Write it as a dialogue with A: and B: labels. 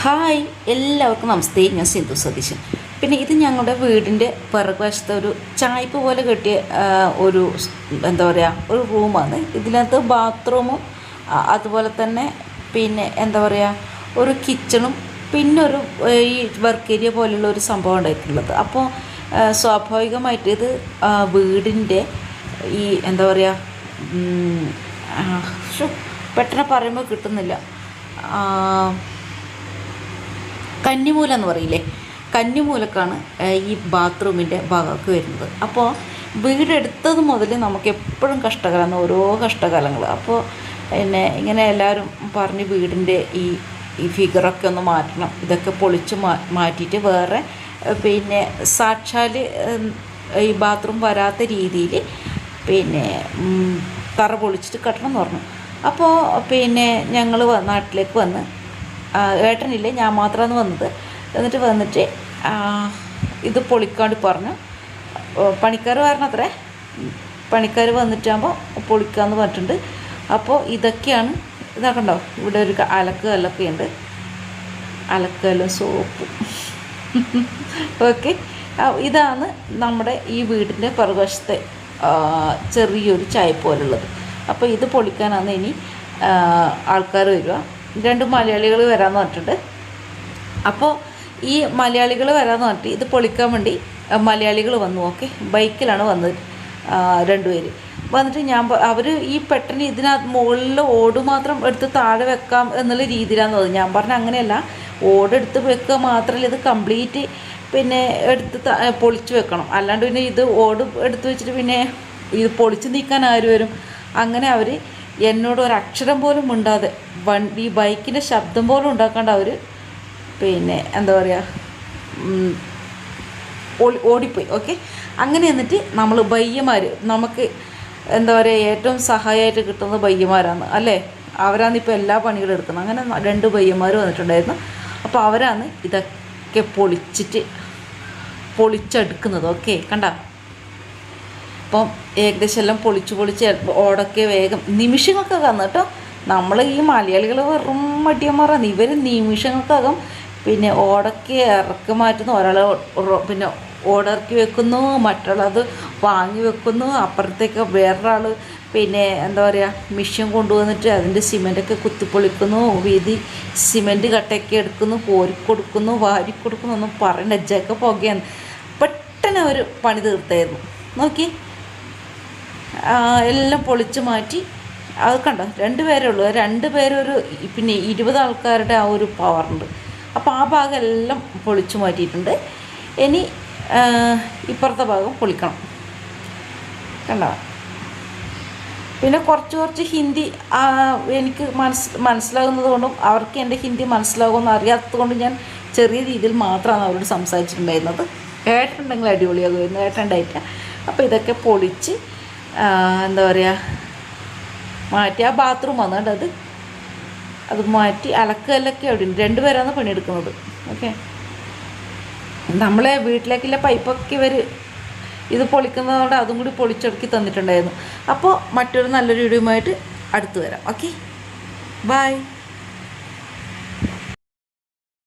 A: Hi, എല്ലാവർക്കും നമസ്തേ. ഞാൻ സിന്ധു സതീശൻ. പിന്നെ ഇത് ഞങ്ങളുടെ വീടിൻ്റെ പിറകുവശത്തെ ഒരു ചായ്പ് പോലെ കെട്ടിയ ഒരു എന്താ പറയുക ഒരു റൂമാണ്. ഇതിനകത്ത് ബാത്റൂമും അതുപോലെ തന്നെ പിന്നെ എന്താ പറയുക ഒരു കിച്ചണും പിന്നെ ഒരു ഈ വർക്ക് ഏരിയ പോലെയുള്ള ഒരു സംഭവം ഉണ്ടായിട്ടുള്ളത്. അപ്പോൾ സ്വാഭാവികമായിട്ട് ഇത് വീടിൻ്റെ ഈ എന്താ പറയുക പെട്ടെന്ന് പറയുമ്പോൾ കിട്ടുന്നില്ല. കന്നിമൂല എന്ന് പറയില്ലേ, കന്നിമൂലക്കാണ് ഈ ബാത്റൂമിൻ്റെ ഭാഗമൊക്കെ വരുന്നത്. അപ്പോൾ വീടെടുത്തത് മുതൽ നമുക്ക് എപ്പോഴും കഷ്ടകാലമാണ്, ഓരോ കഷ്ടകാലങ്ങൾ. അപ്പോൾ പിന്നെ ഇങ്ങനെ എല്ലാവരും പറഞ്ഞ് വീടിൻ്റെ ഈ ഫിഗറൊക്കെ ഒന്ന് മാറ്റണം, ഇതൊക്കെ പൊളിച്ച് മാറ്റിയിട്ട് വേറെ പിന്നെ സാക്ഷാൽ ഈ ബാത്റൂം വരാത്ത രീതിയിൽ പിന്നെ തറ പൊളിച്ചിട്ട് കെട്ടണം എന്ന് പറഞ്ഞു. അപ്പോൾ പിന്നെ ഞങ്ങൾ നാട്ടിലേക്ക് വന്ന് ഏട്ടനില്ലേ, ഞാൻ മാത്രമാണ് വന്നത്. വന്നിട്ട് ഇത് പൊളിക്കാണ്ട് പറഞ്ഞു. പണിക്കാർ പറഞ്ഞത്രേ, പണിക്കാർ വന്നിട്ടാകുമ്പോൾ പൊളിക്കാമെന്ന് പറഞ്ഞിട്ടുണ്ട്. അപ്പോൾ ഇതൊക്കെയാണ്, ഇതാക്കണ്ടോ, ഇവിടെ ഒരു അലക്കുകല്ലൊക്കെ ഉണ്ട്, അലക്കല്ലും സോപ്പും. ഓക്കെ, ഇതാണ് നമ്മുടെ ഈ വീടിൻ്റെ പുറകുവശത്തെ ചെറിയൊരു ചായ പോലുള്ളത്. അപ്പോൾ ഇത് പൊളിക്കാനാണ് ഇനി ആൾക്കാർ വരിക. 2 മലയാളികൾ വരാമെന്ന് പറഞ്ഞിട്ടുണ്ട്. അപ്പോൾ ഈ മലയാളികൾ വരാമെന്ന് പറഞ്ഞിട്ട് ഇത് പൊളിക്കാൻ വേണ്ടി മലയാളികൾ വന്നു. ഓക്കെ, ബൈക്കിലാണ് വന്നത് 2 പേര് വന്നിട്ട് അവർ ഈ പെട്ടെന്ന് ഇതിനകത്ത് മുകളിൽ ഓട് മാത്രം എടുത്ത് താഴെ വെക്കാം എന്നുള്ള രീതിയിലാണ് തോന്നുന്നത്. ഞാൻ പറഞ്ഞ അങ്ങനെയല്ല, ഓടെടുത്ത് വെക്കുക മാത്രമല്ല, ഇത് കംപ്ലീറ്റ് പിന്നെ എടുത്ത് പൊളിച്ച് വെക്കണം. അല്ലാണ്ട് പിന്നെ ഇത് ഓട് എടുത്ത് വെച്ചിട്ട് പിന്നെ ഇത് പൊളിച്ച് നീക്കാൻ ആര് വരും? അങ്ങനെ അവർ എന്നോട് ഒരക്ഷരം പോലും മിണ്ടാതെ ഈ ബൈക്കിൻ്റെ ശബ്ദം പോലും ഉണ്ടാക്കാണ്ട് അവർ പിന്നെ എന്താ പറയുക ഓടിപ്പോയി. ഓക്കെ, അങ്ങനെ എന്നിട്ട് നമ്മൾ ബയ്യമാർ, നമുക്ക് എന്താ പറയുക ഏറ്റവും സഹായമായിട്ട് കിട്ടുന്ന ബയ്യമാരാണ് അല്ലേ, അവരാണ് ഇപ്പോൾ എല്ലാ പണികളും എടുക്കുന്നത്. അങ്ങനെ 2 ബയ്യന്മാർ വന്നിട്ടുണ്ടായിരുന്നു. അപ്പോൾ അവരാണ് ഇതൊക്കെ പൊളിച്ചെടുക്കുന്നത്. ഓക്കെ, കണ്ട. അപ്പം ഏകദേശം എല്ലാം പൊളിച്ച് ഓടൊക്കെ വേഗം നിമിഷങ്ങൾക്കകം കേട്ടോ. നമ്മൾ ഈ മലയാളികൾ വെറും മടിയന്മാരാണ്. ഇവർ നിമിഷങ്ങൾക്കകം പിന്നെ ഓടൊക്കെ ഇറക്കി മാറ്റുന്നു. ഒരാൾ പിന്നെ ഓടിറക്കി വെക്കുന്നു, മറ്റുള്ളത് വാങ്ങി വെക്കുന്നു, അപ്പുറത്തേക്ക് വേറൊരാൾ പിന്നെ എന്താ പറയുക മിഷ്യൻ കൊണ്ടുവന്നിട്ട് അതിൻ്റെ സിമെൻറ്റൊക്കെ കുത്തിപ്പൊളിക്കുന്നു, വീതി സിമെൻറ്റ് കട്ടയൊക്കെ എടുക്കുന്നു, കോരിക്കൊടുക്കുന്നു, വാരിക്കൊടുക്കുന്നു. ഒന്നും പറയണ്ട, ജഗ പുകയാണ്. പെട്ടെന്ന് അവർ പണി തീർത്തായിരുന്നു. നോക്കി, എല്ലാം പൊളിച്ച് മാറ്റി. അത് കണ്ടോ, 2 പേരേ ഉള്ളൂ. 2 പേരൊരു പിന്നെ 20 ആൾക്കാരുടെ ആ ഒരു പവറുണ്ട്. അപ്പോൾ ആ ഭാഗം എല്ലാം പൊളിച്ചു മാറ്റിയിട്ടുണ്ട്. ഇനി ഇപ്പുറത്തെ ഭാഗം പൊളിക്കണം. കണ്ടോ, പിന്നെ കുറച്ച് ഹിന്ദി എനിക്ക് മനസ്സിലാകുന്നത് കൊണ്ടും അവർക്ക് എൻ്റെ ഹിന്ദി മനസ്സിലാകുമെന്ന് അറിയാത്തത് കൊണ്ടും ഞാൻ ചെറിയ രീതിയിൽ മാത്രമാണ് അവരോട് സംസാരിച്ചിട്ടുണ്ടായിരുന്നത്. ഏട്ടുണ്ടെങ്കിൽ അടിപൊളിയാകുമായിരുന്നു, ഏട്ടുണ്ടായിട്ടില്ല. അപ്പോൾ ഇതൊക്കെ പൊളിച്ച് എന്താ പറയുക മാറ്റി. ആ ബാത്റൂം വന്നിട്ട് അത് മാറ്റി അലക്കല്ലൊക്കെ അവിടെ ഉണ്ട്. 2 പേരാണ് പണിയെടുക്കുന്നത്. ഓക്കെ, നമ്മളെ വീട്ടിലേക്കുള്ള പൈപ്പൊക്കെ ഇവർ ഇത് പൊളിക്കുന്നതോടെ അതും കൂടി പൊളിച്ചെടുക്കി തന്നിട്ടുണ്ടായിരുന്നു. അപ്പോൾ മറ്റൊരു നല്ലൊരു വീഡിയോയുമായിട്ട് അടുത്ത് വരാം. Okay, by.